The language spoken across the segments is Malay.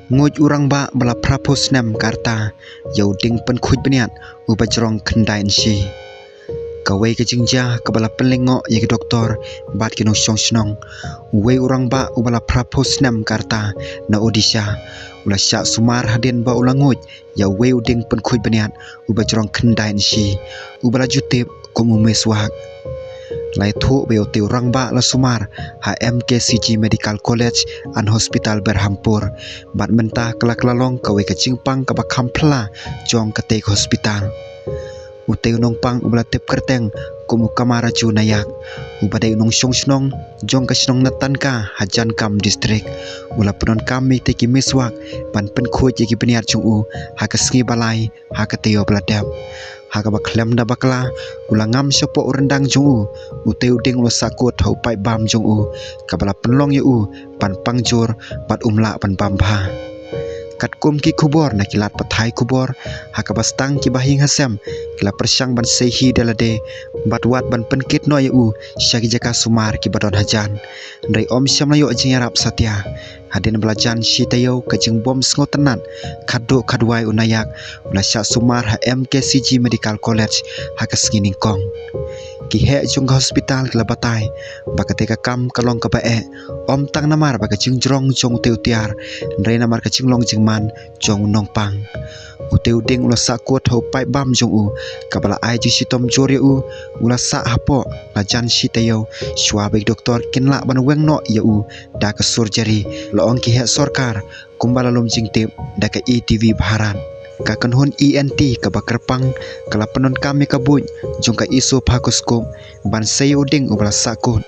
Nguj urang ba bala prapus nam karta yau ding pen khuj beniat ubajrong kendain si. Kawai ke jingja ke bala penlengok ya ke doktor bat ke nong snong. Wei urang ba ubala prapus nam karta na Odisha. Ula syak sumar hadin ba ulang nguj ya wei uding pen khuj beniat ubajrong kendain si. Ubala jutip kumu meswak. Lai thu beo te urang ba la sumar HMKCG Medical College and Hospital Berhampur bat mentah kelak-lalong kawai kecingpang ke bakampla jong ketek hospital. Ute unong pang ubala tip kerteng kumu kamara ju nayak ubadai unong snong jong kasnong natan ka hajan kam distrik ula penon kami teki miswak ban pen khuj yaki beniar jong u hakasngi balai hakateo bladap haka baklem da bakla ulangam sopo urendang jong u ute uding ula sakut hau pai bam jong u kabala penlong ye u pan pangjur bat umla pan bamba kat kum ki kubor na kilat pathai kubor haka bastang ki bahing hasem kila persyang ban sehi dalade bat wat ban penkit no ye u syagi jaka sumar ki badon hajan ndai om syam layo jing arab satya hadin belajan si tayo kajing bom sngotenan kado kadwai unayak ula syak sumar HMKCG Medical College haka sngining kong ki he jung hospital kila batai bakateka kam kalong ka bae om tang namar baka jing jrong jong teu tiar ndai namar ka jing long jing man jong nong pang uteu ding ula sakut hau pai bam jong u kabala ai ji sitom jori u ula sa hapo la jan si tayo shwa bek doktor kinla ban weng no ya u da ka surgery lo ong ki he sarkar kumbala lom jing tip da ka ETV Bharat ka kanhun ENT ka bakrapang kala penon kami kabuj jong ka isu phakoskop ban sayo ding ubala sakut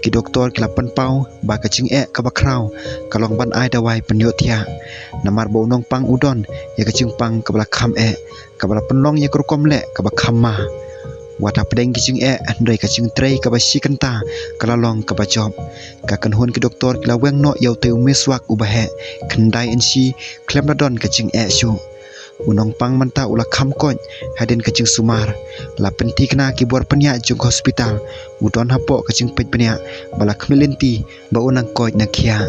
ki doktor kila penpau ba ka ching e ka bakrau kalong ban ai dawai penyotia namar bo nong pang udon ya ka ching pang ka bala kham e ka bala penlong ya krukom le ka ba khamma wata pedeng ki ching e andai ka ching trei ka ba sikenta kala long ka ba job ka kanhun ki doktor kila weng no yau te umiswak ubahe kendai ensi klem don ka ching e shu unong pang manta ula kham koj hadin kacing sumar la penti kena ki buar penya jung hospital udon hapo kacing pej penya bala khmilinti ba unang koj na khia